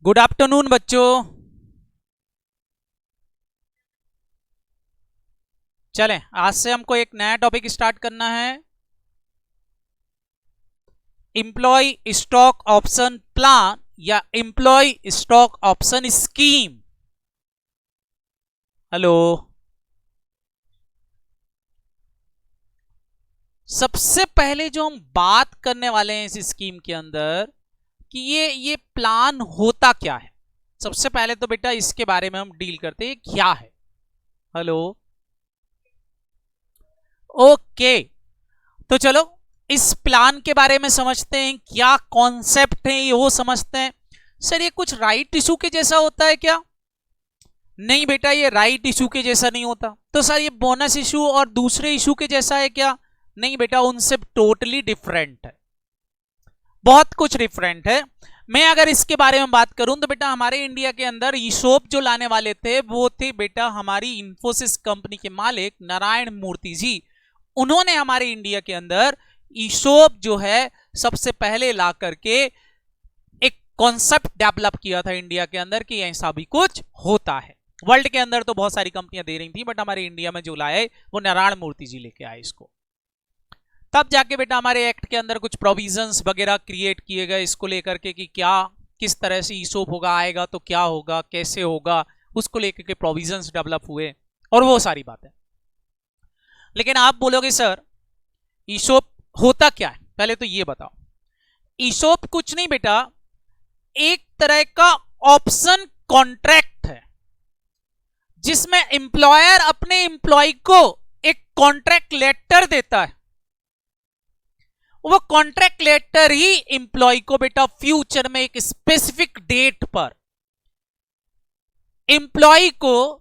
Good afternoon बच्चों। चलें, आज से हमको एक नया टॉपिक स्टार्ट करना है। एम्प्लॉय स्टॉक ऑप्शन प्लान या employ stock option scheme. Hello, सबसे पहले जो हम बात करने वाले हैं इस स्कीम के अंदर कि ये प्लान होता क्या है। सबसे पहले तो बेटा इसके बारे में हम डील करते हैं, क्या है। हेलो, ओके, तो चलो इस प्लान के बारे में समझते हैं, क्या कॉन्सेप्ट है ये वो समझते हैं। सर ये कुछ राइट इशू के जैसा होता है क्या? नहीं बेटा, ये राइट इशू के जैसा नहीं होता। तो सर ये बोनस इशू और दूसरे इशू के जैसा है क्या? नहीं बेटा, उनसे टोटली डिफरेंट है, बहुत कुछ डिफरेंट है। मैं अगर इसके बारे में बात करूं तो बेटा हमारे इंडिया के अंदर ईशोप जो लाने वाले थे वो थे बेटा हमारी इंफोसिस कंपनी के मालिक नारायण मूर्ति जी। उन्होंने हमारे इंडिया के अंदर ईशोप जो है सबसे पहले ला करके एक कॉन्सेप्ट डेवलप किया था इंडिया के अंदर कि ऐसा भी कुछ होता है। वर्ल्ड के अंदर तो बहुत सारी कंपनियां दे रही थी, बट हमारे इंडिया में जो लाए वो नारायण मूर्ति जी लेके आए इसको। तब जाके बेटा हमारे एक्ट के अंदर कुछ प्रोविजंस वगैरह क्रिएट किए गए इसको लेकर के कि क्या किस तरह से ईसोप होगा, आएगा तो क्या होगा, कैसे होगा, उसको लेकर के प्रोविजंस डेवलप हुए और वो सारी बातें। लेकिन आप बोलोगे सर ईसोप होता क्या है, पहले तो ये बताओ। ईसोप कुछ नहीं बेटा, एक तरह का ऑप्शन कॉन्ट्रैक्ट है जिसमें एम्प्लॉयर अपने एम्प्लॉय को एक कॉन्ट्रैक्ट लेटर देता है। वो कॉन्ट्रैक्ट लेटर ही एम्प्लॉय को बेटा फ्यूचर में एक स्पेसिफिक डेट पर एम्प्लॉय को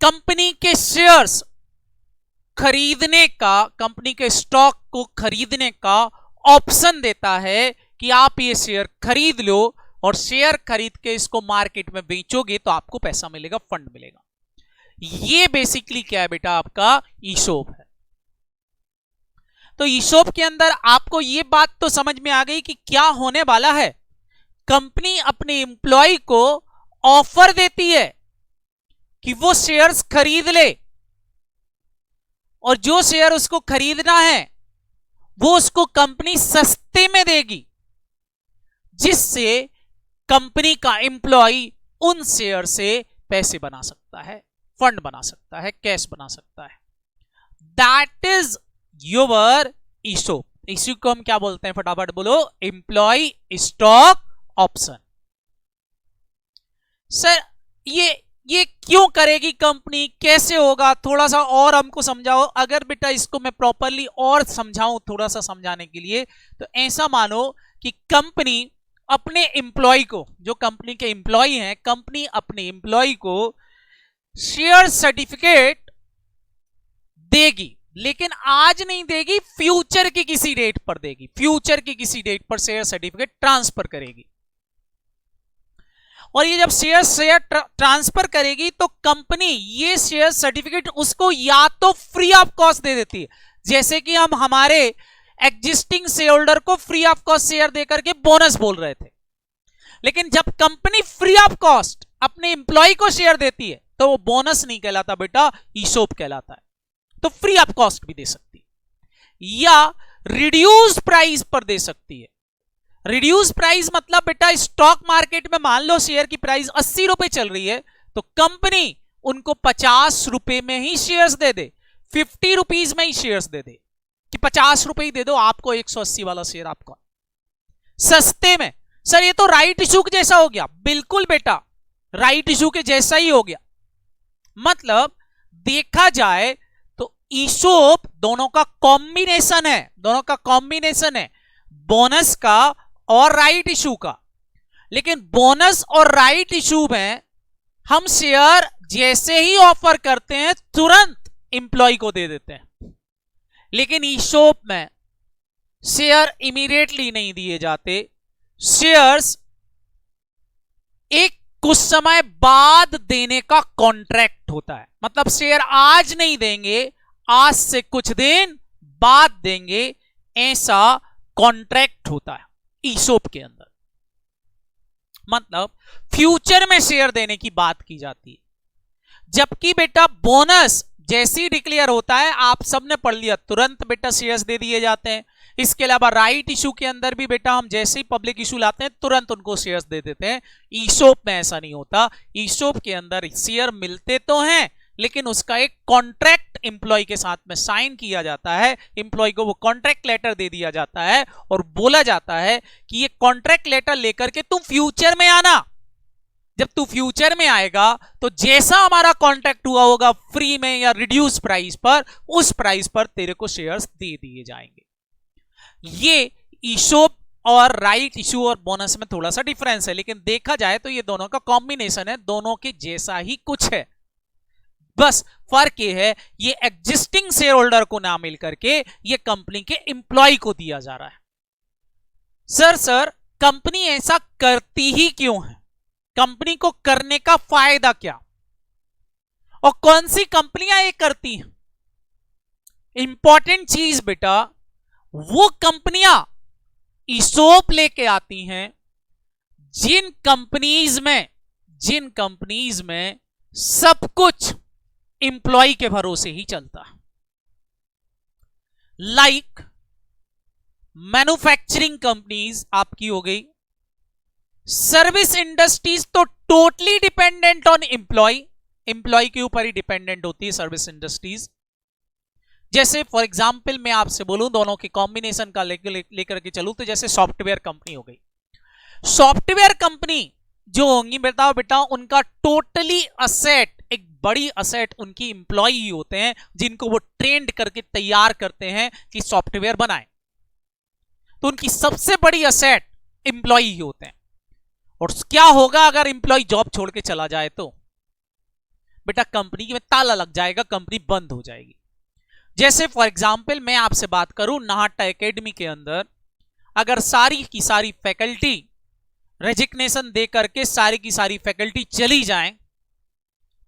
कंपनी के शेयर्स खरीदने का, कंपनी के स्टॉक को खरीदने का ऑप्शन देता है कि आप ये शेयर खरीद लो और शेयर खरीद के इसको मार्केट में बेचोगे तो आपको पैसा मिलेगा, फंड मिलेगा। ये बेसिकली क्या है बेटा, आपका ईशोप है। तो ईशोप के अंदर आपको ये बात तो समझ में आ गई कि क्या होने वाला है। कंपनी अपने एम्प्लॉय को ऑफर देती है कि वो शेयर्स खरीद ले और जो शेयर उसको खरीदना है वो उसको कंपनी सस्ते में देगी, जिससे कंपनी का एम्प्लॉय उन शेयर से पैसे बना सकता है, फंड बना सकता है, कैश बना सकता है। That is your ESOP. इसी को हम क्या बोलते हैं, फटाफट बोलो, एम्प्लॉय स्टॉक ऑप्शन। सर ये क्यों करेगी कंपनी, कैसे होगा, थोड़ा सा और हमको समझाओ। अगर बेटा इसको मैं प्रॉपरली और समझाऊं, थोड़ा सा समझाने के लिए, तो ऐसा मानो कि कंपनी अपने एम्प्लॉय को, जो कंपनी के एम्प्लॉय हैं, कंपनी अपने एम्प्लॉय को शेयर सर्टिफिकेट देगी, लेकिन आज नहीं देगी, फ्यूचर की किसी डेट पर देगी। फ्यूचर की किसी डेट पर शेयर सर्टिफिकेट ट्रांसफर करेगी। और ये जब शेयर ट्रांसफर करेगी तो कंपनी ये शेयर सर्टिफिकेट उसको या तो फ्री ऑफ कॉस्ट दे देती है, जैसे कि हम हमारे एग्जिस्टिंग शेयर होल्डर को फ्री ऑफ कॉस्ट शेयर देकर के बोनस बोल रहे थे। लेकिन जब कंपनी फ्री ऑफ कॉस्ट अपने एम्प्लॉय को शेयर देती है तो वो बोनस नहीं कहलाता बेटा, ईशोप कहलाता है। तो फ्री ऑफ कॉस्ट भी दे सकती है या रिड्यूस प्राइस पर दे सकती है। रिड्यूस प्राइस मतलब बेटा स्टॉक मार्केट में मान लो शेयर की प्राइस 80 रुपए चल रही है तो कंपनी उनको 50 रुपए में ही शेयर्स दे दे, 50 रुपीज में ही शेयर्स दे दे कि 50 रुपए ही दे दो आपको, 180 वाला शेयर आपका सस्ते में। सर ये तो राइट इशू के जैसा हो गया। बिल्कुल बेटा, राइट इशू के जैसा ही हो गया। मतलब देखा जाए तो ईशोप दोनों का कॉम्बिनेशन है, दोनों का कॉम्बिनेशन है, बोनस का और राइट इशू का। लेकिन बोनस और राइट इशू में हम शेयर जैसे ही ऑफर करते हैं तुरंत एम्प्लॉय को दे देते हैं, लेकिन ईशोप में शेयर इमीडिएटली नहीं दिए जाते। शेयर्स एक कुछ समय बाद देने का कॉन्ट्रैक्ट होता है। मतलब शेयर आज नहीं देंगे, आज से कुछ दिन बाद देंगे, ऐसा कॉन्ट्रैक्ट होता है ईशोप के अंदर। मतलब फ्यूचर में शेयर देने की बात की जाती है। जबकि बेटा बोनस जैसे ही डिक्लेयर होता है, आप सबने पढ़ लिया, तुरंत बेटा शेयर्स दे दिए जाते हैं। इसके अलावा राइट इशू के अंदर भी बेटा हम जैसे ही पब्लिक इशू लाते हैं तुरंत उनको शेयर्स दे देते हैं। ईसोप में ऐसा नहीं होता। ईसोप के अंदर शेयर मिलते तो हैं, लेकिन उसका एक कॉन्ट्रैक्ट एम्प्लॉय के साथ में साइन किया जाता है। एम्प्लॉय को वो कॉन्ट्रैक्ट लेटर दे दिया जाता है और बोला जाता है कि ये कॉन्ट्रैक्ट लेटर लेकर के तुम फ्यूचर में आना। जब तू फ्यूचर में आएगा तो जैसा हमारा कॉन्ट्रैक्ट हुआ होगा फ्री में या रिड्यूस प्राइस पर, उस प्राइस पर तेरे को शेयर्स दे दिए जाएंगे। ये ईशोप और राइट इशू और बोनस में थोड़ा सा डिफरेंस है, लेकिन देखा जाए तो ये दोनों का कॉम्बिनेशन है, दोनों के जैसा ही कुछ है। बस फर्क ये है, ये एग्जिस्टिंग शेयर होल्डर को ना मिल करके ये कंपनी के एम्प्लॉय को दिया जा रहा है। सर कंपनी ऐसा करती ही क्यों है? कंपनी को करने का फायदा क्या, और कौन सी कंपनियां ये करती हैं? इंपॉर्टेंट चीज बेटा, वो कंपनियां ईसोप लेके आती हैं जिन कंपनीज में सब कुछ एम्प्लॉय के भरोसे ही चलता है। लाइक मैन्युफैक्चरिंग कंपनीज आपकी हो गई, सर्विस इंडस्ट्रीज तो टोटली डिपेंडेंट ऑन एम्प्लॉय के ऊपर ही डिपेंडेंट होती है सर्विस इंडस्ट्रीज। जैसे फॉर एग्जांपल मैं आपसे बोलूं, दोनों के कॉम्बिनेशन का लेकर के चलूं, तो जैसे सॉफ्टवेयर कंपनी हो गई। सॉफ्टवेयर कंपनी जो होंगी बताओ बेटा, उनका टोटली असेट, एक बड़ी असेट उनकी एम्प्लॉय ही होते हैं, जिनको वो ट्रेंड करके तैयार करते हैं कि सॉफ्टवेयर बनाए। तो उनकी सबसे बड़ी असेट एम्प्लॉय ही होते हैं। और क्या होगा अगर एम्प्लॉय जॉब छोड़ के चला जाए? तो बेटा कंपनी में ताला लग जाएगा, कंपनी बंद हो जाएगी। जैसे फॉर एग्जांपल मैं आपसे बात करूं, नाहटा एकेडमी के अंदर अगर सारी की सारी फैकल्टी रेजिग्नेशन दे करके सारी की सारी फैकल्टी चली जाए,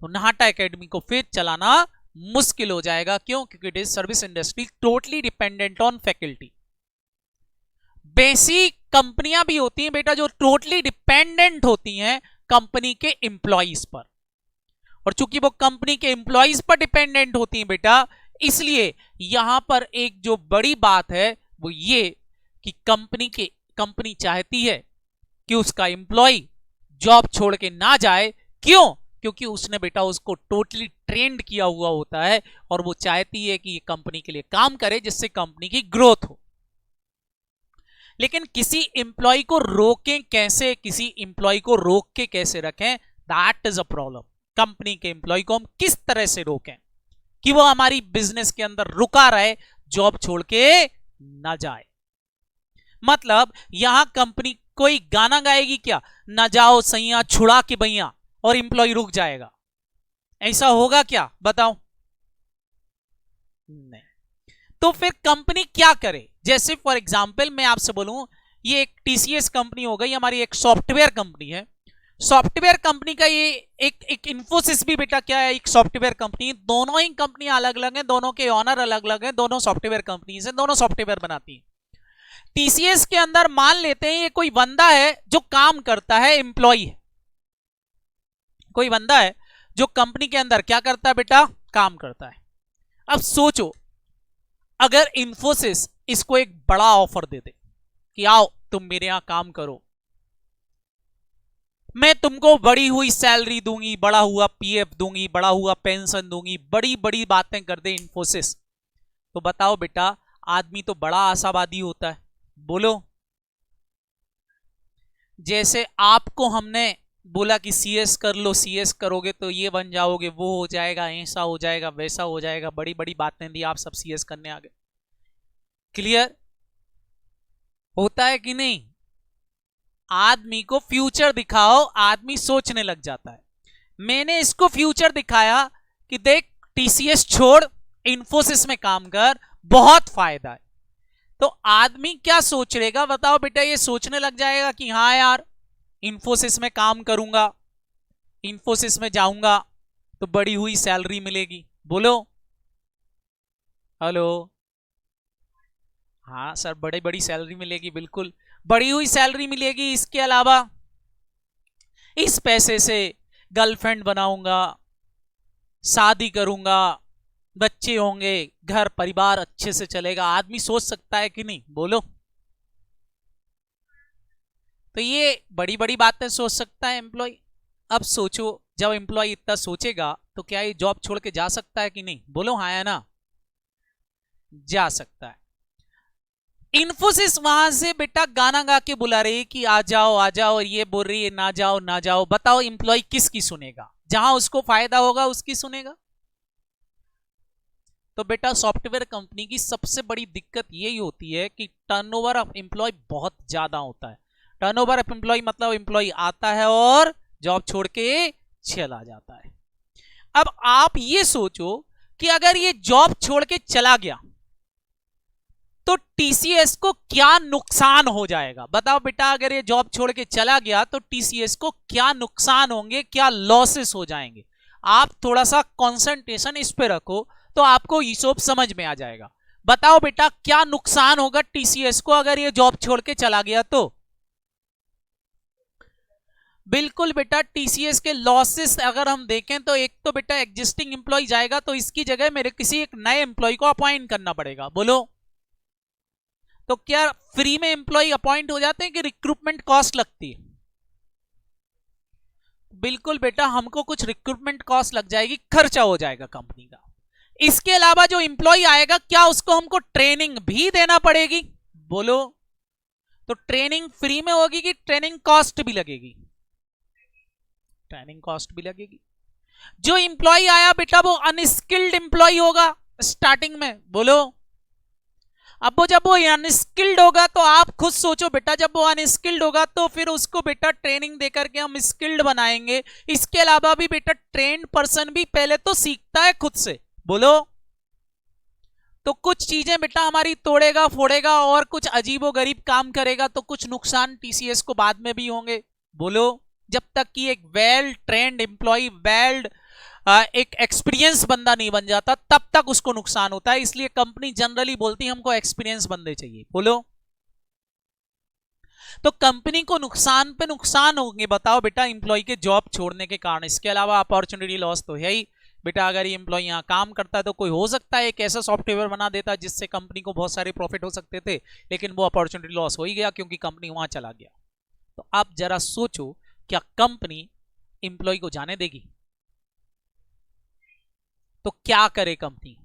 तो नाहटा एकेडमी को फिर चलाना मुश्किल हो जाएगा। क्यों? क्योंकि it is service industry, totally dependent on faculty. Basic कंपनियां भी होती हैं बेटा जो टोटली डिपेंडेंट होती हैं कंपनी के एम्प्लॉइज पर, और चूंकि वो कंपनी के एम्प्लॉइज पर डिपेंडेंट होती हैं बेटा, इसलिए यहां पर एक जो बड़ी बात है वो ये कि कंपनी चाहती है कि उसका एम्प्लॉय जॉब छोड़ के ना जाए। क्यों? क्योंकि उसने बेटा उसको टोटली ट्रेंड किया हुआ होता है, और वो चाहती है कि ये कंपनी के लिए काम करे जिससे कंपनी की ग्रोथ हो। लेकिन किसी एम्प्लॉय को रोकें कैसे, किसी एम्प्लॉय को रोक के कैसे रखें, that is a problem. Company के एम्प्लॉय को हम किस तरह से रोकें कि वो हमारी बिजनेस के अंदर रुका रहे, जॉब छोड़ के ना जाए। मतलब यहां कंपनी कोई गाना गाएगी क्या, ना जाओ सैया छुड़ा के भैया, और एम्प्लॉय रुक जाएगा? ऐसा होगा क्या, बताओ? नहीं। तो फिर कंपनी क्या करे? जैसे फॉर एग्जांपल मैं आपसे बोलूं, ये एक टीसीएस कंपनी हो गई, हमारी एक सॉफ्टवेयर कंपनी है। सॉफ्टवेयर कंपनी का ये एक इन्फोसिस भी बेटा क्या है, एक सॉफ्टवेयर कंपनी। दोनों ही कंपनियां अलग अलग हैं, दोनों के ऑनर अलग अलग हैं, दोनों सॉफ्टवेयर कंपनीज हैं, दोनों सॉफ्टवेयर बनाती हैं। टीसीएस के अंदर मान लेते हैं ये कोई बंदा है जो काम करता है, एम्प्लॉय है। कोई बंदा है जो कंपनी के अंदर क्या करता है बेटा, काम करता है। अब सोचो अगर इन्फोसिस इसको एक बड़ा ऑफर दे दे कि आओ तुम मेरे यहां काम करो, मैं तुमको बड़ी हुई सैलरी दूंगी, बड़ा हुआ पीएफ दूंगी, बड़ा हुआ पेंशन दूंगी, बड़ी बड़ी बातें कर दे इन्फोसिस, तो बताओ बेटा आदमी तो बड़ा आशावादी होता है। बोलो, जैसे आपको हमने बोला कि सीएस कर लो, सीएस करोगे तो ये बन जाओगे, वो हो जाएगा, ऐसा हो जाएगा, वैसा हो जाएगा, बड़ी बड़ी बातें दी, आप सब सीएस करने आ गए। क्लियर होता है कि नहीं? आदमी को फ्यूचर दिखाओ, आदमी सोचने लग जाता है। मैंने इसको फ्यूचर दिखाया कि देख टीसीएस छोड़, इन्फोसिस में काम कर, बहुत फायदा है। तो आदमी क्या सोच लेगा बताओ बेटा? ये सोचने लग जाएगा कि हाँ यार इन्फोसिस में काम करूंगा, इन्फोसिस में जाऊंगा तो बड़ी हुई सैलरी मिलेगी। बोलो हेलो। हाँ सर, बड़ी बड़ी सैलरी मिलेगी, बिल्कुल बड़ी हुई सैलरी मिलेगी। इसके अलावा इस पैसे से गर्लफ्रेंड बनाऊंगा, शादी करूंगा, बच्चे होंगे, घर परिवार अच्छे से चलेगा। आदमी सोच सकता है कि नहीं, बोलो? तो ये बड़ी बड़ी बातें सोच सकता है एम्प्लॉय। अब सोचो, जब एम्प्लॉय इतना सोचेगा तो क्या ये जॉब छोड़ के जा सकता है कि नहीं? बोलो हाँ या ना? जा सकता है। इन्फोसिस वहां से बेटा गाना गा के बुला रही है कि आ जाओ आ जाओ, और ये बोल रही है ना जाओ ना जाओ। बताओ एम्प्लॉय किसकी सुनेगा? जहां उसको फायदा होगा उसकी सुनेगा। तो बेटा सॉफ्टवेयर कंपनी की सबसे बड़ी दिक्कत यही होती है कि टर्नओवर ऑफ एम्प्लॉय बहुत ज्यादा होता है। टर्नओवर ऑफ एम्प्लॉय मतलब एम्प्लॉय आता है और जॉब छोड़ के चला जाता है। अब आप ये सोचो कि अगर ये जॉब छोड़ के चला गया तो टीसीएस को क्या नुकसान हो जाएगा? बताओ बेटा, अगर ये जॉब छोड़ के चला गया तो टीसीएस को क्या नुकसान होंगे, क्या लॉसेस हो जाएंगे? आप थोड़ा सा कंसंट्रेशन इस पे रखो तो आपको ये सब समझ में आ जाएगा। बताओ बेटा, क्या नुकसान होगा टीसीएस को अगर ये जॉब छोड़ के चला गया तो? बिल्कुल बेटा, टीसीएस के लॉसेस अगर हम देखें तो एक तो बेटा एग्जिस्टिंग एम्प्लॉय जाएगा, तो इसकी जगह मेरे किसी एक नए एम्प्लॉय को अपॉइंट करना पड़ेगा। बोलो, तो क्या फ्री में एम्प्लॉय अपॉइंट हो जाते हैं कि रिक्रूटमेंट कॉस्ट लगती है? बिल्कुल बेटा, हमको कुछ रिक्रूटमेंट कॉस्ट लग जाएगी, खर्चा हो जाएगा कंपनी का। इसके अलावा जो एम्प्लॉय आएगा क्या उसको हमको ट्रेनिंग भी देना पड़ेगी? बोलो, तो ट्रेनिंग फ्री में होगी कि ट्रेनिंग कॉस्ट भी लगेगी? ट्रेनिंग कॉस्ट भी लगेगी। जो एम्प्लॉय आया बेटा वो अनस्किल्ड एम्प्लॉय होगा स्टार्टिंग में। बोलो, अब वो जब वो अनस्किल्ड होगा तो आप खुद सोचो बेटा, जब वो अनस्किल्ड होगा तो फिर उसको बेटा ट्रेनिंग देकर के हम स्किल्ड बनाएंगे। इसके अलावा भी बेटा ट्रेन्ड पर्सन भी पहले तो सीखता है खुद से। बोलो, तो कुछ चीजें बेटा हमारी तोड़ेगा फोड़ेगा और कुछ अजीबोगरीब काम करेगा, तो कुछ नुकसान टीसीएस को बाद में भी होंगे। बोलो, जब तक कि एक वेल ट्रेंड एम्प्लॉय, वेल एक एक्सपीरियंस बंदा नहीं बन जाता तब तक उसको नुकसान होता है। इसलिए कंपनी जनरली बोलती है हमको एक्सपीरियंस बंदे चाहिए। बोलो, तो कंपनी को नुकसान पे नुकसान होंगे बताओ बेटा एम्प्लॉय के जॉब छोड़ने के कारण। इसके अलावा अपॉर्चुनिटी लॉस तो है ही बेटा। अगर ये एम्प्लॉय यहाँ काम करता है तो कोई हो सकता है एक ऐसा सॉफ्टवेयर बना देता जिससे कंपनी को बहुत सारे प्रॉफिट हो सकते थे, लेकिन वो अपॉर्चुनिटी लॉस हो ही गया क्योंकि कंपनी वहां चला गया। तो आप जरा सोचो, क्या कंपनी एम्प्लॉय को जाने देगी? तो क्या करे कंपनी?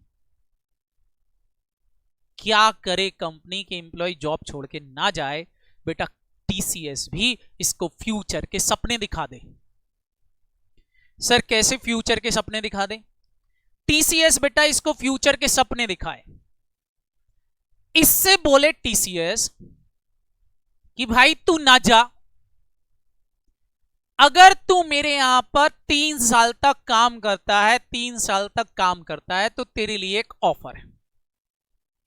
क्या करे कंपनी के एम्प्लॉय जॉब छोड़ के ना जाए? बेटा टीसीएस भी इसको फ्यूचर के सपने दिखा दे। सर कैसे फ्यूचर के सपने दिखा दे? टीसीएस बेटा इसको फ्यूचर के सपने दिखाए। इससे बोले टीसीएस कि भाई तू ना जा, अगर तू मेरे यहां पर 3 साल तक काम करता है, 3 साल तक काम करता है तो तेरे लिए एक ऑफर है।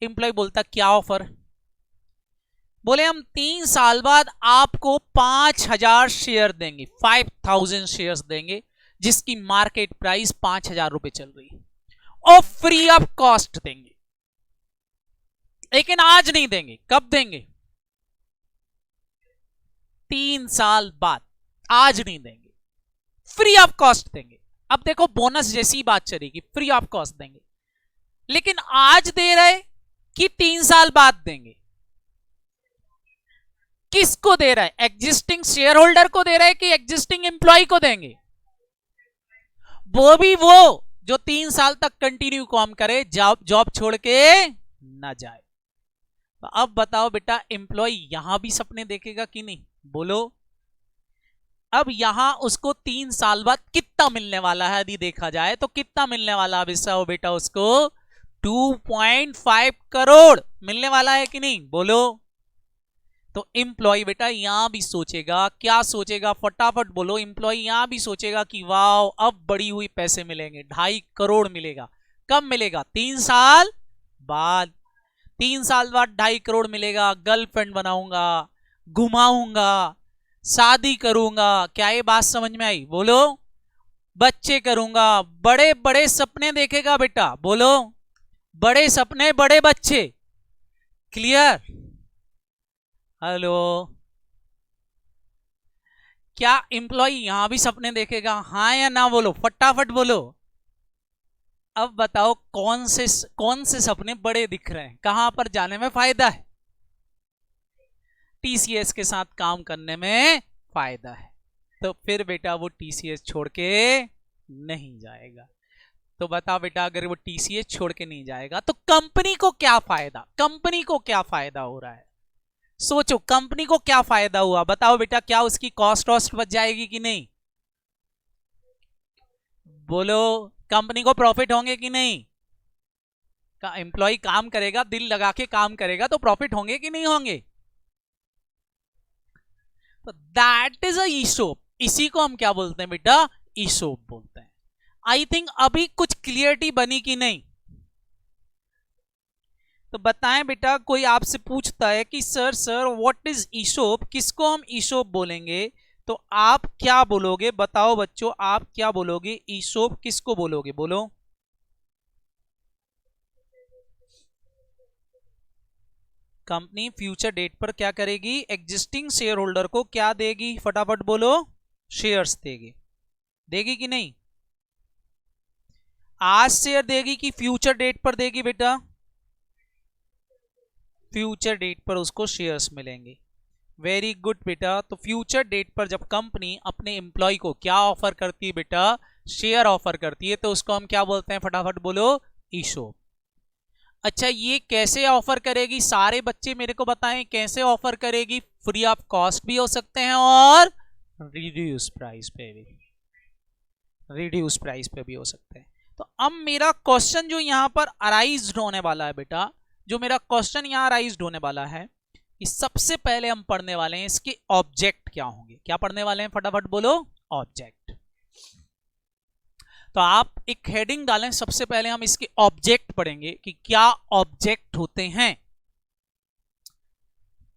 एम्प्लॉय बोलता क्या ऑफर? बोले हम 3 साल बाद आपको 5000 शेयर देंगे, 5000 शेयर्स देंगे, जिसकी मार्केट प्राइस 5000 रुपए चल रही है, और फ्री ऑफ कॉस्ट देंगे। लेकिन आज नहीं देंगे, कब देंगे? 3 साल बाद। आज नहीं देंगे, फ्री ऑफ कॉस्ट देंगे। अब देखो बोनस जैसी बात चलेगी, फ्री ऑफ कॉस्ट देंगे, लेकिन आज दे रहे कि 3 साल बाद देंगे? किसको दे रहा है? एग्जिस्टिंग शेयर होल्डर को दे रहा है कि एग्जिस्टिंग एम्प्लॉय को देंगे? वो भी वो जो 3 साल तक कंटिन्यू काम करे, जॉब छोड़ के ना जाए। तो अब बताओ बेटा एम्प्लॉय यहां भी सपने देखेगा कि नहीं? बोलो, अब यहां उसको 3 साल बाद कितना मिलने वाला है यदि देखा जाए तो कितना मिलने वाला है बेटा उसको? 2.5 करोड़ मिलने वाला है कि नहीं? बोलो, तो एम्प्लॉय बेटा यहां भी सोचेगा, क्या सोचेगा फटाफट बोलो। एम्प्लॉय यहां भी सोचेगा कि वाह अब बड़ी हुई पैसे मिलेंगे, 2.5 करोड़ मिलेगा। कब मिलेगा? 3 साल बाद। 3 साल बाद 2.5 करोड़ मिलेगा, गर्लफ्रेंड बनाऊंगा, घुमाऊंगा, शादी करूंगा। क्या ये बात समझ में आई? बोलो, बच्चे करूंगा, बड़े बड़े सपने देखेगा बेटा। बोलो, बड़े सपने बड़े बच्चे। क्लियर? हेलो, क्या एम्प्लॉय यहां भी सपने देखेगा? हाँ या ना बोलो, फटाफट बोलो। अब बताओ कौन से सपने बड़े दिख रहे हैं, कहां पर जाने में फायदा है? टीसीएस के साथ काम करने में फायदा है। तो फिर बेटा वो टीसीएस छोड़ के नहीं जाएगा। तो बता बेटा, अगर वो टीसीएस छोड़ के नहीं जाएगा तो कंपनी को क्या फायदा, कंपनी को क्या फायदा हो रहा है? सोचो कंपनी को क्या फायदा हुआ, बताओ बेटा। क्या उसकी कॉस्ट वॉस्ट बच जाएगी कि नहीं? बोलो, कंपनी को प्रॉफिट होंगे कि नहीं? का एम्प्लॉय काम करेगा, दिल लगा के काम करेगा तो प्रॉफिट होंगे कि नहीं होंगे? तो दैट इज अ ईसोप। इसी को हम क्या बोलते हैं बेटा? ईसोप बोलते हैं। आई थिंक अभी कुछ क्लियरिटी बनी कि नहीं? तो बताएं बेटा, कोई आपसे पूछता है कि सर व्हाट इज ईसोप, किसको हम ईसोप बोलेंगे, तो आप क्या बोलोगे? बताओ बच्चों, आप क्या बोलोगे? ईसोप किसको बोलोगे? बोलो। कंपनी फ्यूचर डेट पर क्या करेगी? एग्जिस्टिंग शेयर होल्डर को क्या देगी? फटाफट बोलो। शेयर्स देगी। देगी कि नहीं? आज शेयर देगी कि फ्यूचर डेट पर देगी बेटा? फ्यूचर डेट पर उसको शेयर्स मिलेंगे। वेरी गुड बेटा। तो फ्यूचर डेट पर जब कंपनी अपने एम्प्लॉय को क्या ऑफर करती है बेटा? शेयर ऑफर करती है, तो उसको हम क्या बोलते हैं? फटाफट बोलो। ईसोप। अच्छा, ये कैसे ऑफर करेगी? सारे बच्चे मेरे को बताएं कैसे ऑफर करेगी? फ्री ऑफ कॉस्ट भी हो सकते हैं और रिड्यूस प्राइस पे भी, रिड्यूस प्राइस पे भी हो सकते हैं। तो अब मेरा क्वेश्चन जो यहां पर अराइज्ड होने वाला है बेटा, जो मेरा क्वेश्चन यहां अराइज्ड होने वाला है, कि सबसे पहले हम पढ़ने वाले हैं इसके ऑब्जेक्ट क्या होंगे। क्या पढ़ने वाले हैं? फटाफट बोलो। ऑब्जेक्ट। तो आप एक हेडिंग डालें, सबसे पहले हम इसके ऑब्जेक्ट पढ़ेंगे कि क्या ऑब्जेक्ट होते हैं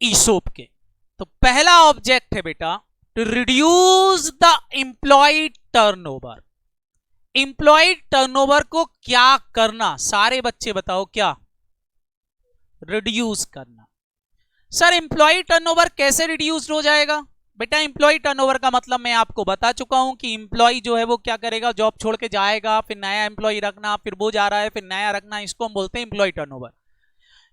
ईसोप के। तो पहला ऑब्जेक्ट है बेटा, to reduce the employ turnover. Employ turnover को क्या करना? सारे बच्चे बताओ क्या? रिड्यूस करना। सर एम्प्लॉय टर्नओवर कैसे रिड्यूस्ड हो जाएगा? बेटा एम्प्लॉय टर्नओवर का मतलब मैं आपको बता चुका हूं कि एम्प्लॉय जो है वो क्या करेगा? जॉब छोड़ के जाएगा, फिर नया एम्प्लॉय रखना, फिर वो जा रहा है, फिर नया रखना, इसको हम बोलते हैं एम्प्लॉय टर्नओवर।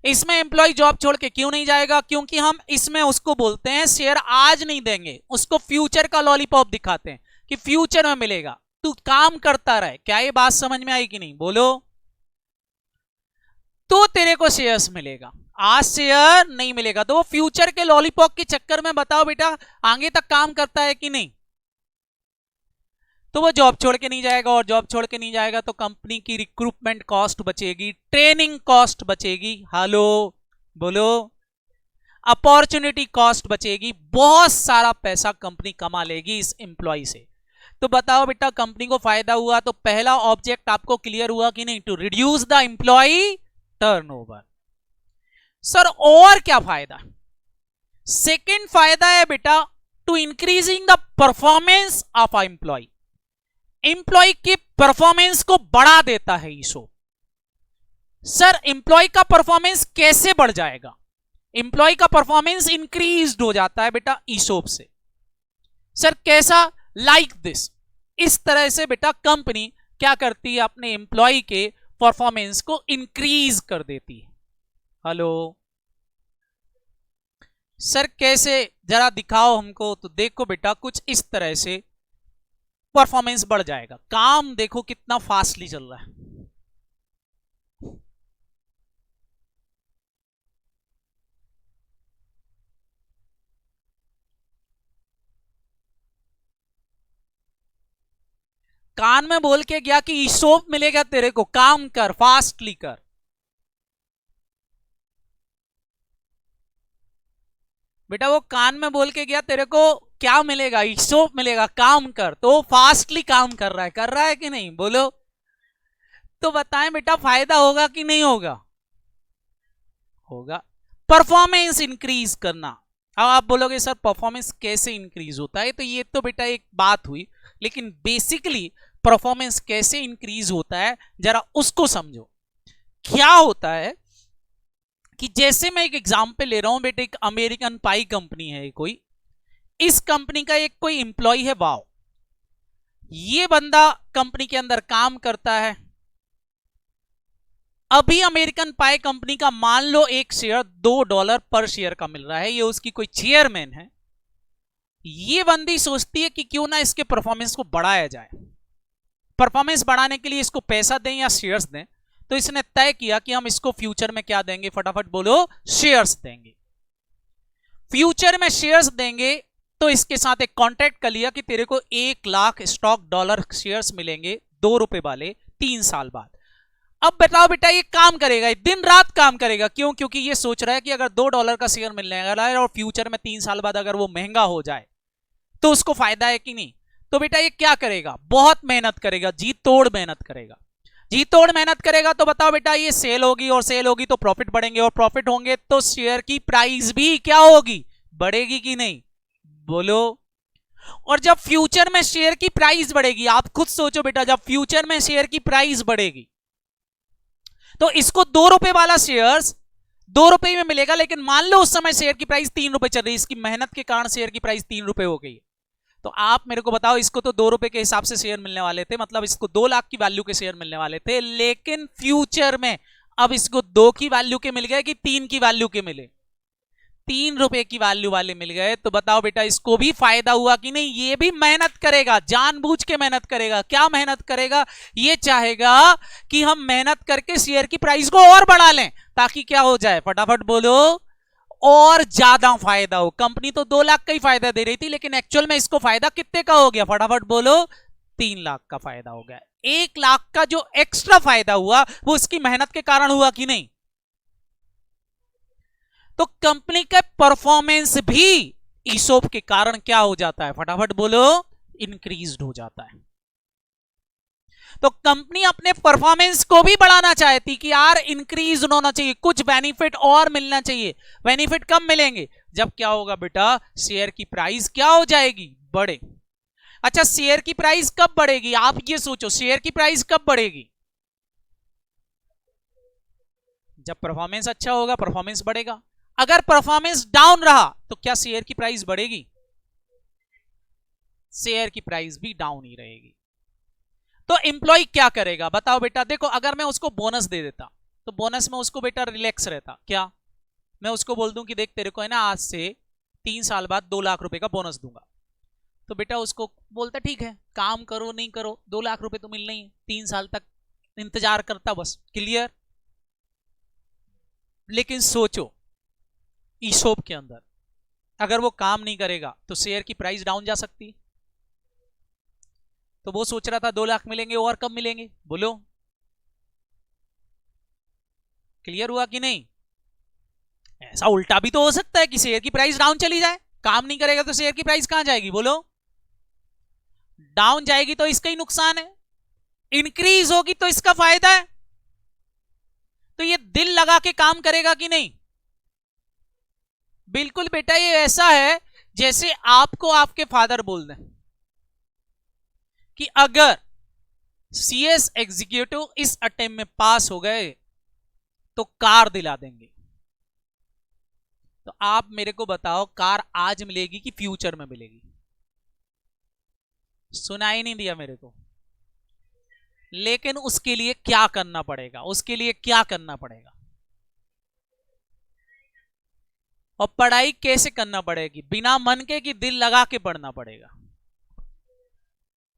इसमें एम्प्लॉय जॉब छोड़ के क्यों नहीं जाएगा? क्योंकि हम इसमें उसको बोलते हैं शेयर आज नहीं देंगे, उसको फ्यूचर का लॉलीपॉप दिखाते हैं कि फ्यूचर में मिलेगा, तू काम करता रहे। क्या ये बात समझ में आई कि नहीं? बोलो। तो तेरे को शेयर्स मिलेगा, आज शेयर नहीं मिलेगा। तो वो फ्यूचर के लॉलीपॉप के चक्कर में बताओ बेटा आगे तक काम करता है कि नहीं? तो वो जॉब छोड़ के नहीं जाएगा, और जॉब छोड़ के नहीं जाएगा तो कंपनी की रिक्रूटमेंट कॉस्ट बचेगी, ट्रेनिंग कॉस्ट बचेगी, हेलो बोलो, अपॉर्चुनिटी कॉस्ट बचेगी, बहुत सारा पैसा कंपनी कमा लेगी इस एम्प्लॉय से। तो बताओ बेटा कंपनी को फायदा हुआ। तो पहला ऑब्जेक्ट आपको क्लियर हुआ कि नहीं? To reduce the employ turnover. Sir और क्या फायदा? सेकेंड फायदा है बेटा, to increasing the performance of a employ. Employ के परफॉर्मेंस को बढ़ा देता है ईसोप। सर एम्प्लॉय का परफॉर्मेंस कैसे बढ़ जाएगा? एम्प्लॉय का परफॉर्मेंस इंक्रीज हो जाता है बेटा ईसोप से। सर कैसा? लाइक दिस, इस तरह से बेटा कंपनी क्या करती है? अपने एम्प्लॉय के परफॉर्मेंस को इंक्रीज कर देती है। हेलो सर कैसे? जरा दिखाओ हमको। तो देखो बेटा कुछ इस तरह से परफॉर्मेंस बढ़ जाएगा। काम देखो कितना फास्टली चल रहा है। कान में बोल के गया कि ईसोप मिलेगा तेरे को, काम कर, फास्टली कर। बेटा वो कान में बोल के गया तेरे को क्या मिलेगा? ईसोप मिलेगा, काम कर। तो फास्टली काम कर रहा है कि नहीं? बोलो। तो बताएं बेटा फायदा होगा कि नहीं होगा? होगा। परफॉर्मेंस इंक्रीज करना। अब आप बोलोगे सर परफॉर्मेंस कैसे इंक्रीज होता है? तो ये तो बेटा एक बात हुई, लेकिन बेसिकली परफॉर्मेंस कैसे इंक्रीज होता है जरा उसको समझो। क्या होता है कि जैसे मैं एक एग्जांपल ले रहा हूं बेटे, एक अमेरिकन पाई कंपनी है कोई, इस कंपनी का एक कोई इंप्लॉय है, वाओ, ये बंदा कंपनी के अंदर काम करता है। अभी अमेरिकन पाई कंपनी का मान लो एक शेयर $2 पर शेयर का मिल रहा है, ये उसकी कोई चेयरमैन है। ये बंदी सोचती है कि क्यों ना इसके परफॉर्मेंस को बढ़ाया जाए, परफॉर्मेंस बढ़ाने के लिए इसको पैसा दें या शेयर्स दें। तो इसने तय किया कि हम इसको फ्यूचर में क्या देंगे, फटाफट बोलो, शेयर्स देंगे। फ्यूचर में शेयर्स देंगे तो इसके साथ एक कॉन्ट्रैक्ट कर लिया कि तेरे को 1 लाख स्टॉक डॉलर शेयर्स मिलेंगे ₹2 वाले 3 साल बाद। अब बताओ बेटा, ये काम करेगा, दिन रात काम करेगा, क्यों? क्योंकि ये सोच रहा है कि अगर $2 का शेयर मिलने वाला है और फ्यूचर में 3 साल बाद अगर वो महंगा हो जाए तो उसको फायदा है कि नहीं। तो बेटा ये क्या करेगा, बहुत मेहनत करेगा, जी तोड़ मेहनत करेगा। जी तोड़ मेहनत करेगा तो बताओ बेटा, ये सेल होगी और सेल होगी तो प्रॉफिट बढ़ेंगे, और प्रॉफिट होंगे तो शेयर की प्राइस भी क्या होगी, बढ़ेगी कि नहीं, बोलो। और जब फ्यूचर में शेयर की प्राइस बढ़ेगी, आप खुद सोचो बेटा, जब फ्यूचर में शेयर की प्राइस बढ़ेगी तो इसको ₹2 वाला शेयर्स ₹2 में मिलेगा, लेकिन मान लो उस समय शेयर की प्राइस ₹3 चल रही है, इसकी मेहनत के कारण शेयर की प्राइस ₹3 हो गई। तो आप मेरे को बताओ, इसको तो ₹2 के हिसाब से शेयर मिलने वाले थे, मतलब इसको 2 लाख की वैल्यू के शेयर मिलने वाले थे, लेकिन फ्यूचर में अब इसको 2 की वैल्यू के मिल गए कि 3 की वैल्यू के मिले, ₹3 की वैल्यू वाले मिल गए। तो बताओ बेटा, इसको भी फायदा हुआ कि नहीं। ये भी मेहनत करेगा, जानबूझ के मेहनत करेगा। क्या मेहनत करेगा, ये चाहेगा कि हम मेहनत करके शेयर की प्राइस को और बढ़ा लें, ताकि क्या हो जाए, फटाफट बोलो, और ज्यादा फायदा हो। कंपनी तो 2 लाख का ही फायदा दे रही थी, लेकिन एक्चुअल में इसको फायदा कितने का हो गया, फटाफट बोलो, 3 लाख का फायदा हो गया। 1 लाख का जो एक्स्ट्रा फायदा हुआ वो इसकी मेहनत के कारण हुआ कि नहीं। तो कंपनी का परफॉर्मेंस भी ईसोप के कारण क्या हो जाता है, फटाफट बोलो, इंक्रीज हो जाता है। तो कंपनी अपने परफॉर्मेंस को भी बढ़ाना चाहती कि यार इंक्रीज होना चाहिए, कुछ बेनिफिट और मिलना चाहिए। बेनिफिट कब मिलेंगे, जब क्या होगा बेटा, शेयर की प्राइस क्या हो जाएगी, बढ़े। अच्छा, शेयर की प्राइस कब बढ़ेगी, आप ये सोचो, शेयर की प्राइस कब बढ़ेगी, जब परफॉर्मेंस अच्छा होगा, परफॉर्मेंस बढ़ेगा। अगर परफॉर्मेंस डाउन रहा तो क्या शेयर की प्राइस बढ़ेगी, शेयर की प्राइस भी डाउन ही रहेगी। तो एम्प्लॉय क्या करेगा, बताओ बेटा। देखो, अगर मैं उसको बोनस दे देता तो बोनस में उसको बेटा रिलैक्स रहता। क्या मैं उसको बोल दूं कि देख, तेरे को है ना आज से 3 साल बाद ₹2 लाख का बोनस दूंगा, तो बेटा उसको बोलता ठीक है, काम करो नहीं करो, ₹2 लाख तो मिलना ही है, 3 साल तक इंतजार करता, बस, क्लियर। लेकिन सोचो, ईसोप के अंदर अगर वो काम नहीं करेगा तो शेयर की प्राइस डाउन जा सकती। तो वो सोच रहा था 2 लाख मिलेंगे, और कब मिलेंगे, बोलो, क्लियर हुआ कि नहीं। ऐसा उल्टा भी तो हो सकता है कि शेयर की प्राइस डाउन चली जाए, काम नहीं करेगा तो शेयर की प्राइस कहां जाएगी, बोलो, डाउन जाएगी तो इसका ही नुकसान है, इंक्रीज होगी तो इसका फायदा है। तो ये दिल लगा के काम करेगा कि नहीं, बिल्कुल बेटा। ये ऐसा है जैसे आपको आपके फादर बोल दें कि अगर सीएस एग्जीक्यूटिव इस अटेम्प्ट में पास हो गए तो कार दिला देंगे। तो आप मेरे को बताओ, कार आज मिलेगी कि फ्यूचर में मिलेगी, सुनाई नहीं दिया मेरे को। लेकिन उसके लिए क्या करना पड़ेगा, उसके लिए क्या करना पड़ेगा, और पढ़ाई कैसे करना पड़ेगी, बिना मन के कि दिल लगा के पढ़ना पड़ेगा,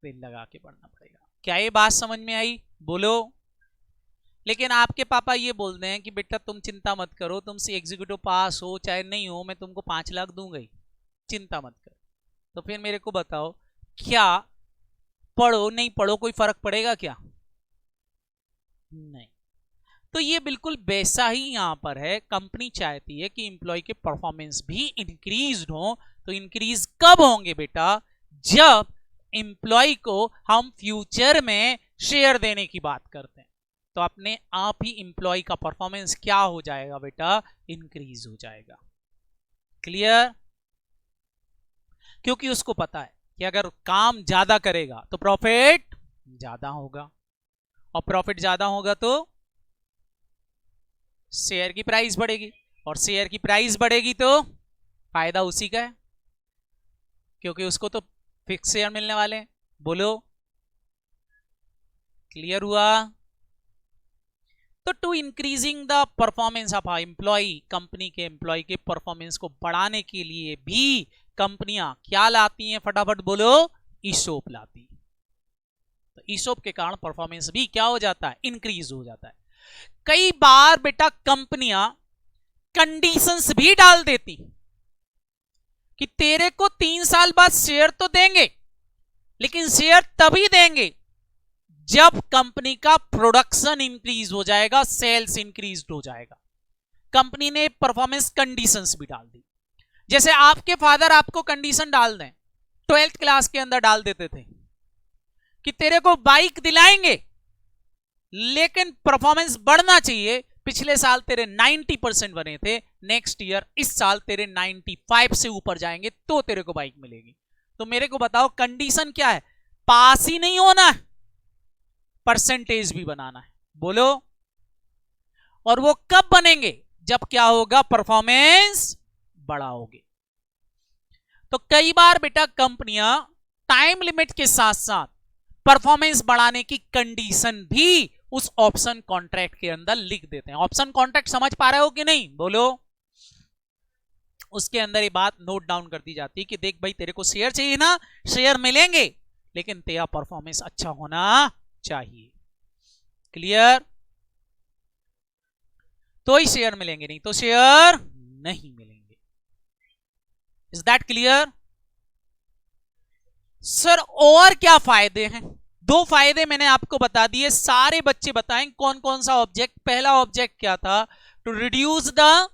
दिल लगा के पढ़ना पड़ेगा। क्या ये बात समझ में आई, बोलो। लेकिन आपके पापा ये बोलते हैं कि बेटा तुम चिंता मत करो, तुमसे एग्जीक्यूटिव पास हो चाहे नहीं हो, मैं तुमको 5 लाख दूंगा ही, चिंता मत करो। तो फिर मेरे को बताओ, क्या पढ़ो नहीं पढ़ो कोई फर्क पड़ेगा क्या, नहीं। तो ये बिल्कुल वैसा ही यहां पर है। कंपनी चाहती है कि एम्प्लॉय के परफॉर्मेंस भी इंक्रीज हो। तो इंक्रीज कब होंगे बेटा, जब एम्प्लॉय को हम फ्यूचर में शेयर देने की बात करते हैं, तो अपने आप ही एम्प्लॉय का परफॉर्मेंस क्या हो जाएगा बेटा, इंक्रीज हो जाएगा, क्लियर। क्योंकि उसको पता है कि अगर काम ज्यादा करेगा तो प्रॉफिट ज्यादा होगा, और प्रॉफिट ज्यादा होगा तो शेयर की प्राइस बढ़ेगी, और शेयर की प्राइस बढ़ेगी तो फायदा उसी का है। क्योंकि उसको तो फिक्स शेयर मिलने वाले हैं। बोलो, क्लियर हुआ? तो to increasing the performance of employ, company के एम्प्लॉय के परफॉर्मेंस को बढ़ाने के लिए भी कंपनियां क्या लाती हैं? फटाफट बोलो, ईसोप लाती। तो ईसोप के कारण परफॉर्मेंस भी क्या हो जाता है? इंक्रीज हो जाता है। कई बार बेटा कंपनियां कंडीशंस भी डाल देती कि तेरे को 3 साल बाद शेयर तो देंगे, लेकिन शेयर तभी देंगे जब कंपनी का प्रोडक्शन इंक्रीज हो जाएगा, सेल्स इंक्रीज हो जाएगा। कंपनी ने परफॉर्मेंस कंडीशंस भी डाल दी। जैसे आपके फादर आपको कंडीशन डाल दें, 12th क्लास के अंदर डाल देते थे कि तेरे को बाइक दिलाएंगे, लेकिन परफॉर्मेंस बढ़ना चाहिए। पिछले साल तेरे 90% बने थे, नेक्स्ट ईयर इस साल तेरे 95 से ऊपर जाएंगे तो तेरे को बाइक मिलेगी। तो मेरे को बताओ, कंडीशन क्या है? पास ही नहीं होना है, परसेंटेज भी बनाना है। बोलो, और वो कब बनेंगे? जब क्या होगा? परफॉर्मेंस बढ़ाओगे। तो कई बार बेटा कंपनियां टाइम लिमिट के साथ साथ परफॉर्मेंस बढ़ाने की कंडीशन भी उस ऑप्शन कॉन्ट्रैक्ट के अंदर लिख देते हैं। ऑप्शन कॉन्ट्रैक्ट समझ पा रहे हो कि नहीं? बोलो। उसके अंदर ये बात नोट डाउन कर दी जाती है कि देख भाई, तेरे को शेयर चाहिए ना, शेयर मिलेंगे, लेकिन तेरा परफॉर्मेंस अच्छा होना चाहिए। क्लियर? तो ही शेयर मिलेंगे, नहीं तो शेयर नहीं मिलेंगे। Is that clear? सर और क्या फायदे हैं? 2 फायदे मैंने आपको बता दिए, सारे बच्चे बताएं कौन कौन सा ऑब्जेक्ट। पहला ऑब्जेक्ट क्या था? To reduce the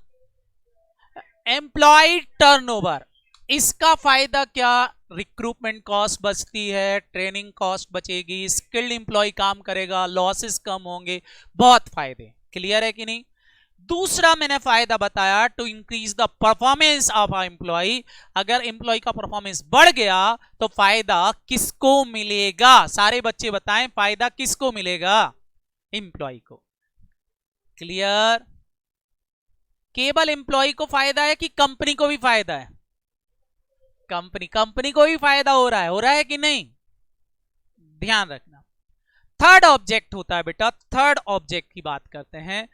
employ turnover. इसका फायदा क्या? रिक्रूटमेंट कॉस्ट बचती है, ट्रेनिंग कॉस्ट बचेगी, स्किल्ड एम्प्लॉय काम करेगा, लॉसेस कम होंगे, बहुत फायदे। क्लियर है कि नहीं? दूसरा मैंने फायदा बताया, to increase the performance of employ. अगर एम्प्लॉय का परफॉर्मेंस बढ़ गया तो फायदा किसको मिलेगा? सारे बच्चे बताएं, फायदा किसको मिलेगा? एम्प्लॉय को। क्लियर? केवल एम्प्लॉय को फायदा है कि कंपनी को भी फायदा है? कंपनी को भी फायदा हो रहा है कि नहीं? ध्यान रखना। थर्ड ऑब्जेक्ट होता है बेटा, थर्ड ऑब्जेक्ट की बात करते हैं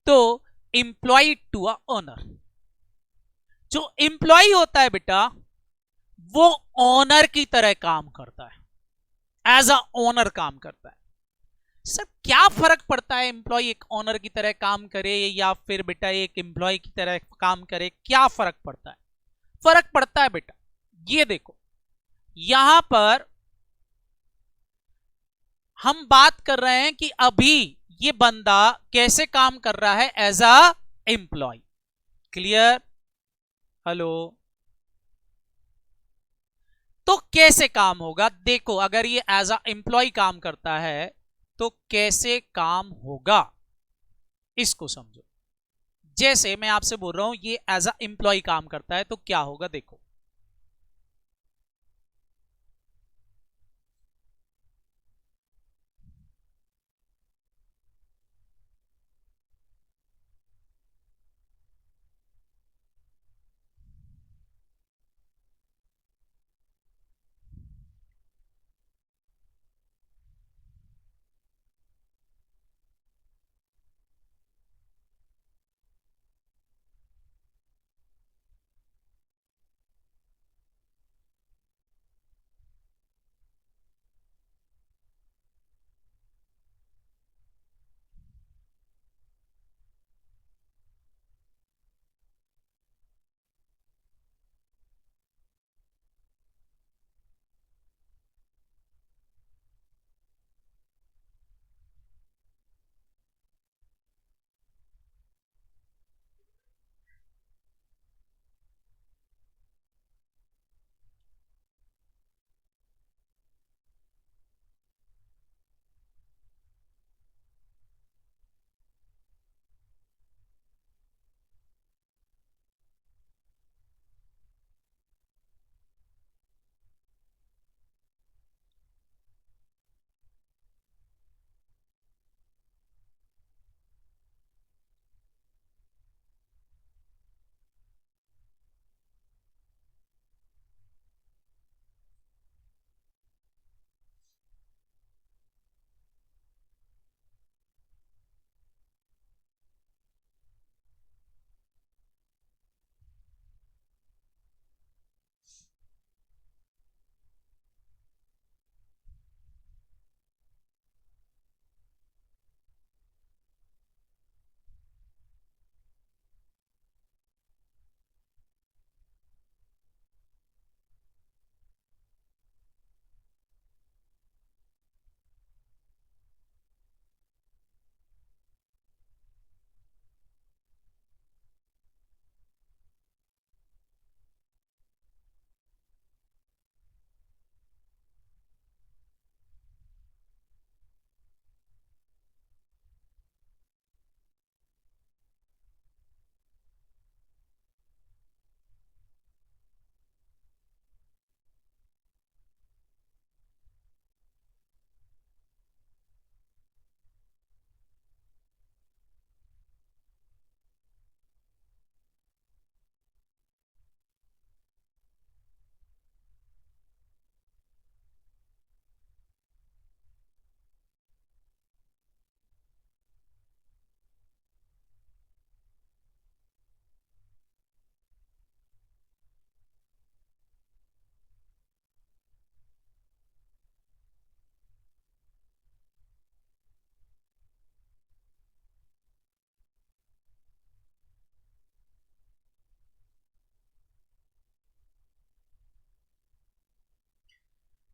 तो एम्प्लॉय टू अ ओनर। जो एम्प्लॉय होता है बेटा, वो ओनर की तरह काम करता है, एज अ ओनर काम करता है। सर क्या फर्क पड़ता है एम्प्लॉय एक ओनर की तरह काम करे या फिर बेटा एक एम्प्लॉय की तरह काम करे? क्या फर्क पड़ता है? फर्क पड़ता है बेटा, ये देखो, यहां पर हम बात कर रहे हैं कि अभी ये बंदा कैसे काम कर रहा है? As a employ. Clear? Hello? तो कैसे काम होगा? देखो, अगर ये एज अ एम्प्लॉय काम करता है तो कैसे काम होगा, इसको समझो। जैसे मैं आपसे बोल रहा हूं ये एज अ एम्प्लॉय काम करता है तो क्या होगा, देखो।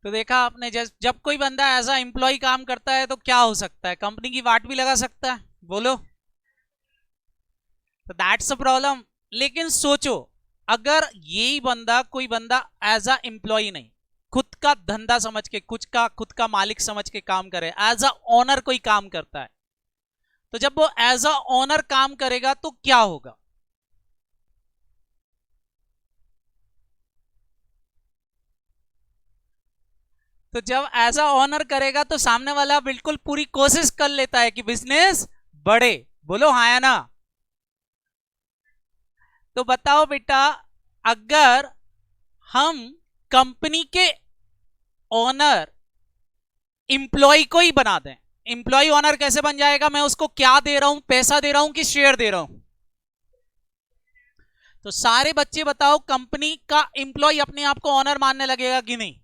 तो देखा आपने, जब कोई बंदा एज अ एम्प्लॉय काम करता है तो क्या हो सकता है, कंपनी की वाट भी लगा सकता है, बोलो। तो दैट्स अ प्रॉब्लम। लेकिन सोचो, अगर यही बंदा, कोई बंदा एज अ एम्प्लॉय नहीं, खुद का धंधा समझ के, खुद का मालिक समझ के काम करे, एज अ ओनर कोई काम करता है, तो जब वो एज अ ओनर काम करेगा तो क्या होगा? तो जब एज अ ओनर करेगा तो सामने वाला बिल्कुल पूरी कोशिश कर लेता है कि बिजनेस बढ़े, बोलो हाँ या ना। तो बताओ बेटा, अगर हम कंपनी के ओनर इंप्लॉय को ही बना दें, इंप्लॉय ओनर कैसे बन जाएगा? मैं उसको क्या दे रहा हूं, पैसा दे रहा हूं कि शेयर दे रहा हूं? तो सारे बच्चे बताओ, कंपनी का इंप्लॉय अपने आप को ओनर मानने लगेगा कि नहीं?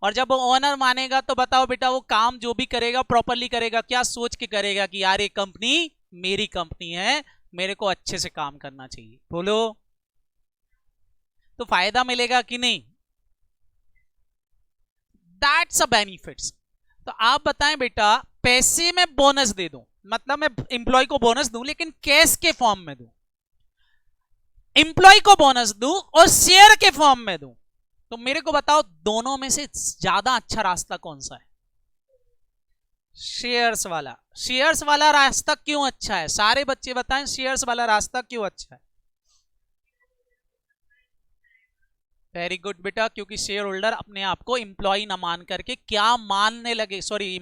और जब वो ओनर मानेगा तो बताओ बेटा, वो काम जो भी करेगा प्रॉपरली करेगा, क्या सोच के करेगा कि यार ये कंपनी मेरी कंपनी है, मेरे को अच्छे से काम करना चाहिए, बोलो। तो फायदा मिलेगा कि नहीं? That's a benefits. तो आप बताएं बेटा, पैसे में बोनस दे दूं, मतलब मैं इंप्लॉय को बोनस दूं लेकिन कैश के फॉर्म में दूं, इंप्लॉय को बोनस दूं और शेयर के फॉर्म में दूं, तो मेरे को बताओ दोनों में से ज्यादा अच्छा रास्ता कौन सा है? शेयर्स वाला। शेयर्स वाला रास्ता क्यों अच्छा है? सारे बच्चे बताएं, शेयर्स वाला रास्ता क्यों अच्छा है? वेरी गुड बेटा, क्योंकि शेयर होल्डर अपने आप को इंप्लॉय ना मान करके क्या मानने लगे, सॉरी,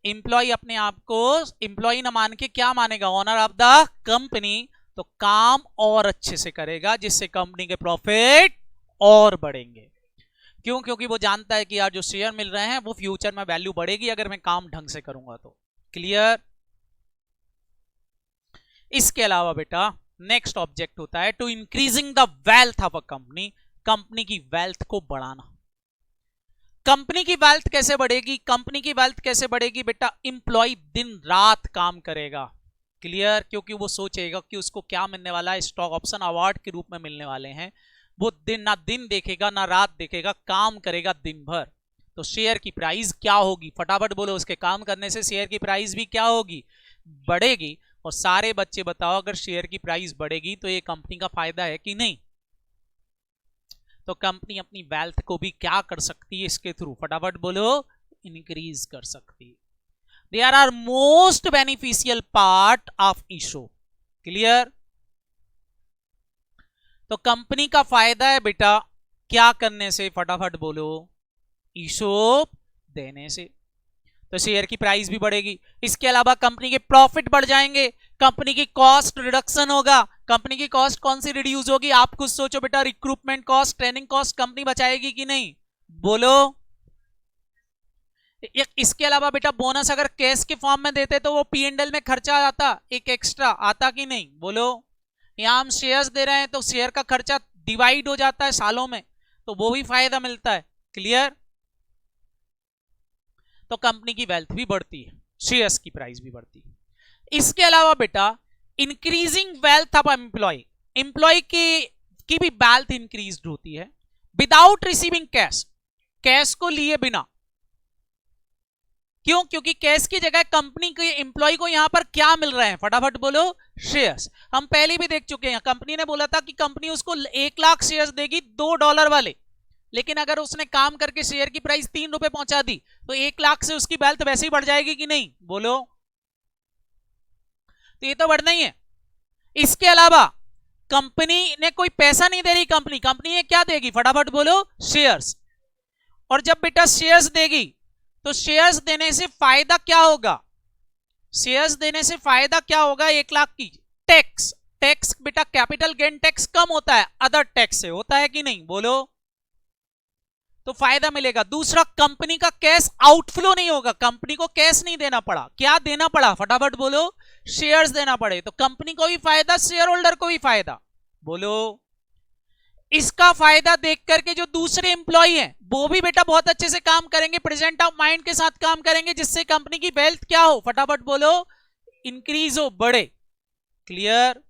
इंप्लॉय अपने आप को इंप्लॉय ना मान के क्या मानेगा? Owner of the company. तो काम और अच्छे से करेगा जिससे कंपनी के प्रॉफिट और बढ़ेंगे। क्यों? क्योंकि वो जानता है कि यार जो शेयर मिल रहे हैं वो फ्यूचर में वैल्यू बढ़ेगी अगर मैं काम ढंग से करूंगा तो। क्लियर? इसके अलावा बेटा नेक्स्ट ऑब्जेक्ट होता है to increasing the wealth of a company, company की वेल्थ को बढ़ाना। कंपनी की वेल्थ कैसे बढ़ेगी? कंपनी की वेल्थ कैसे बढ़ेगी बेटा? इंप्लॉय दिन रात काम करेगा। क्लियर? क्योंकि वो सोचेगा कि उसको क्या मिलने वाला है, स्टॉक ऑप्शन अवार्ड के रूप में मिलने वाले हैं। वो दिन देखेगा ना रात देखेगा, काम करेगा दिन भर। तो शेयर की प्राइस क्या होगी? फटाफट बोलो, उसके काम करने से शेयर की प्राइस भी क्या होगी? बढ़ेगी। और सारे बच्चे बताओ, अगर शेयर की प्राइस बढ़ेगी तो ये कंपनी का फायदा है कि नहीं? तो कंपनी अपनी वेल्थ को भी क्या कर सकती है इसके थ्रू? फटाफट बोलो, इंक्रीज कर सकती है। There are most beneficial part of issue. Clear? तो कंपनी का फायदा है बेटा क्या करने से? फटाफट बोलो, ईशोप देने से। तो शेयर की प्राइस भी बढ़ेगी। इसके अलावा कंपनी के प्रॉफिट बढ़ जाएंगे, कंपनी की कॉस्ट रिडक्शन होगा। कंपनी की कॉस्ट कौन सी रिड्यूस होगी? आप कुछ सोचो बेटा, recruitment cost, training cost company बचाएगी कि नहीं? बोलो। इसके अलावा बेटा बोनस अगर कैश के फॉर्म में देते तो वो पी&एल में खर्चा आता, एक एक्स्ट्रा आता कि नहीं? बोलो। यहां हम शेयर्स दे रहे हैं तो शेयर का खर्चा डिवाइड हो जाता है सालों में, तो वो भी फायदा मिलता है। क्लियर? तो कंपनी की वेल्थ भी बढ़ती है, शेयर्स की प्राइस भी बढ़ती है। इसके अलावा बेटा increasing wealth of employ, employ की भी वेल्थ इंक्रीज होती है विदाउट रिसीविंग कैश, कैश को लिए बिना। क्यों? क्योंकि कैश की जगह कंपनी के एम्प्लॉय को यहां पर क्या मिल रहे हैं? फटाफट बोलो, शेयर्स। हम पहले भी देख चुके हैं, कंपनी ने बोला था कि कंपनी उसको 1 लाख शेयर्स देगी $2 वाले, लेकिन अगर उसने काम करके शेयर की प्राइस ₹3 पहुंचा दी तो 1 लाख से उसकी वेल्थ वैसे ही बढ़ जाएगी कि नहीं? बोलो। तो ये तो बढ़ना ही है। इसके अलावा कंपनी ने कोई पैसा नहीं दे रही, कंपनी ये क्या देगी? फटाफट बोलो, शेयर्स। और जब बेटा शेयर्स देगी तो शेयर्स देने से फायदा क्या होगा? शेयर्स देने से फायदा क्या होगा? 1 लाख की टैक्स, टैक्स बेटा कैपिटल गेन टैक्स कम होता है अदर टैक्स से, होता है कि नहीं? बोलो। तो फायदा मिलेगा। दूसरा, कंपनी का कैश आउटफ्लो नहीं होगा, कंपनी को कैश नहीं देना पड़ा। क्या देना पड़ा? फटाफट बोलो, शेयर्स देना पड़े। तो कंपनी को भी फायदा, शेयर होल्डर को भी फायदा। बोलो। इसका फायदा देख करके जो दूसरे एम्प्लॉय हैं वो भी बेटा बहुत अच्छे से काम करेंगे, प्रेजेंट ऑफ माइंड के साथ काम करेंगे, जिससे कंपनी की वेल्थ क्या हो? फटाफट बोलो, इंक्रीज हो, बढ़े। क्लियर?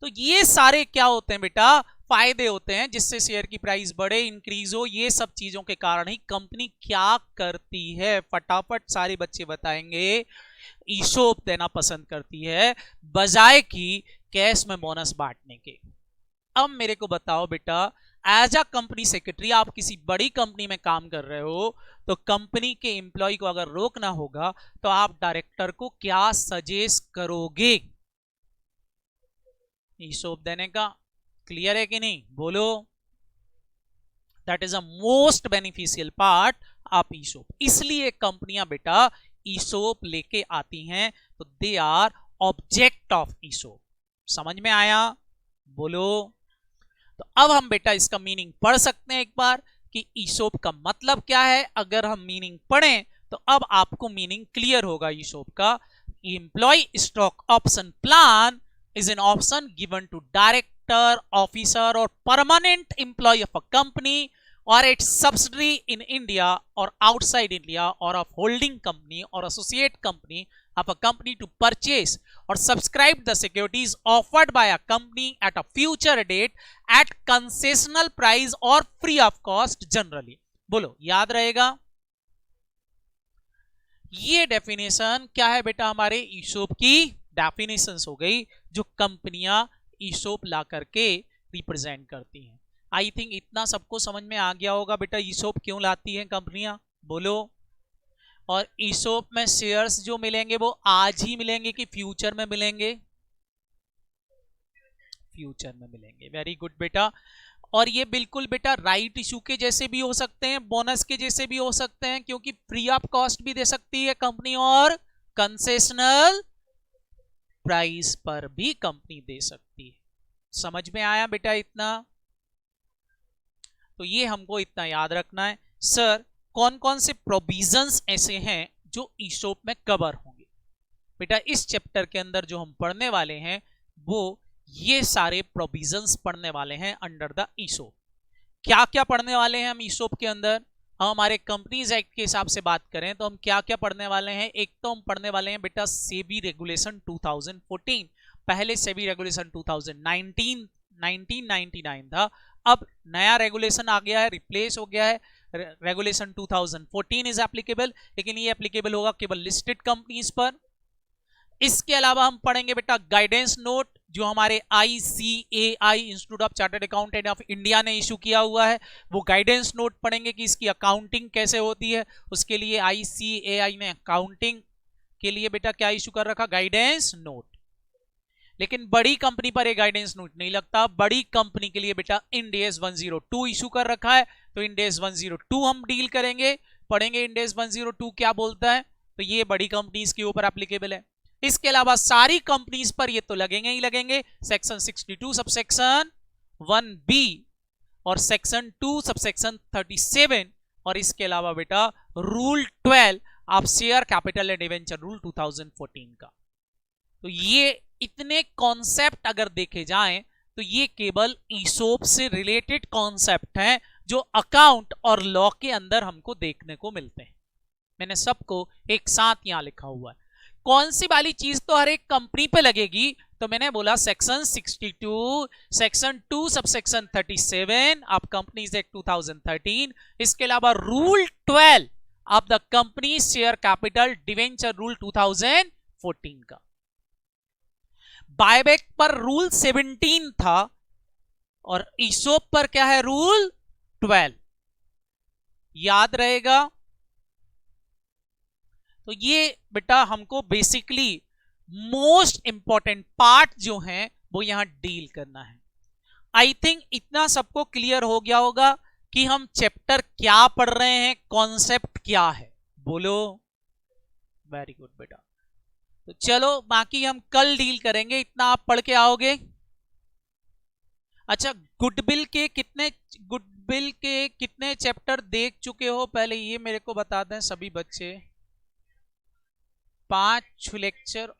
तो ये सारे क्या होते हैं बेटा? फायदे होते हैं जिससे शेयर की प्राइस बढ़े, इंक्रीज हो, ये सब चीजों के कारण ही कंपनी क्या करती है, फटाफट सारे बच्चे बताएंगे, ईसोप देना पसंद करती है बजाय कि कैश में बोनस बांटने के। अब मेरे को बताओ बेटा, एज अ कंपनी सेक्रेटरी आप किसी बड़ी कंपनी में काम कर रहे हो, तो कंपनी के एम्प्लॉय को अगर रोकना होगा तो आप डायरेक्टर को क्या सजेस्ट करोगे? ईसोप देने का। क्लियर है कि नहीं, बोलो। That is a most beneficial part of ESOP. इसलिए कंपनियां बेटा ईसोप लेके आती हैं, तो they are object of ESOP. समझ में आया, बोलो। तो अब हम बेटा इसका मीनिंग पढ़ सकते हैं एक बार कि ईसोप का मतलब क्या है। अगर हम मीनिंग पढ़ें तो अब आपको मीनिंग क्लियर होगा ईसोप का। Employ stock option plan is an option given to director, officer or permanent employee of a company or its subsidiary in India or outside India or of holding company or associate company of a company to purchase or subscribe the securities offered by a company at a future date at concessional price or free of cost generally। बोलो, याद रहेगा? ये definition क्या है बेटा, हमारे ईसोप की definitions हो गई जो कंपनियां ईसोप ला करके रिप्रेजेंट करती हैं। आई थिंक इतना सबको समझ में आ गया होगा बेटा ईसोप क्यों लाती हैं कंपनियां, बोलो। और ईसोप में शेयर्स जो मिलेंगे वो आज ही मिलेंगे कि फ्यूचर में मिलेंगे? फ्यूचर में मिलेंगे। वेरी गुड बेटा। और ये बिल्कुल बेटा राइट इशू के जैसे भी हो सकते हैं, बोनस के जैसे भी हो सकते हैं, क्योंकि फ्री ऑफ कॉस्ट भी दे सकती है कंपनी और कंसेशनल प्राइस पर भी कंपनी दे सकती है। समझ में आया बेटा इतना? तो ये हमको इतना याद रखना है। सर कौन कौन से प्रोविजंस ऐसे हैं जो ईसोप में कवर होंगे? बेटा इस चैप्टर के अंदर जो हम पढ़ने वाले हैं वो ये सारे प्रोविजंस पढ़ने वाले हैं अंडर द ईसोप। क्या क्या पढ़ने वाले हैं हम ईसोप के अंदर? हम हमारे कंपनीज एक्ट के हिसाब से बात करें तो हम क्या क्या पढ़ने वाले हैं? एक तो हम पढ़ने वाले हैं बेटा सेबी रेगुलेशन 2014। पहले सेबी रेगुलेशन 1999 था, अब नया रेगुलेशन आ गया है, रिप्लेस हो गया है। रेगुलेशन 2014 इज एप्लीकेबल, लेकिन ये एप्लीकेबल होगा केवल लिस्टेड कंपनीज पर। इसके अलावा हम पढ़ेंगे बेटा गाइडेंस नोट जो हमारे ICAI institute of chartered accountant of India ने इशू किया हुआ है। वो गाइडेंस नोट पढ़ेंगे कि इसकी अकाउंटिंग कैसे होती है। उसके लिए ICAI ने अकाउंटिंग के लिए बेटा क्या इशू कर रखा? Guidance note. लेकिन बड़ी कंपनी पर एक गाइडेंस नोट नहीं लगता। बड़ी कंपनी के लिए बेटा इंड AS 102 इशू कर रखा है, तो इंड AS 102 हम डील करेंगे, पढ़ेंगे इंड AS 102 क्या बोलता है। तो ये बड़ी कंपनीज के ऊपर एप्लीकेबल है। इसके अलावा सारी कंपनीज पर ये तो लगेंगे ही लगेंगे। सेक्शन 62 सबसेक्शन 1B और सेक्शन 2 सबसेक्शन 37, और इसके अलावा बेटा rule 12 of share capital and debenture rule 2014 का। तो ये इतने कॉन्सेप्ट अगर देखे जाएं तो ये केवल ईसोप से रिलेटेड कॉन्सेप्ट हैं जो अकाउंट और लॉ के अंदर हमको देखने को मिलते हैं। मैंने सबको एक साथ यहां लिखा हुआ है। कौन सी वाली चीज तो हर एक कंपनी पे लगेगी, तो मैंने बोला section 62, section 2 subsection 37 of companies act 2013। इसके अलावा rule 12 of the company share capital debenture rule 2014 का। बायबैक पर रूल 17 था और ईसोप पर क्या है? रूल 12। याद रहेगा? तो ये बेटा हमको बेसिकली मोस्ट इंपॉर्टेंट पार्ट जो है वो यहां डील करना है। आई थिंक इतना सबको क्लियर हो गया होगा कि हम चैप्टर क्या पढ़ रहे हैं, कॉन्सेप्ट क्या है, बोलो। वेरी गुड बेटा। तो चलो बाकी हम कल डील करेंगे, इतना आप पढ़ के आओगे। अच्छा, गुडविल के कितने चैप्टर देख चुके हो पहले ये मेरे को बता दें सभी बच्चे। 5 लेक्चर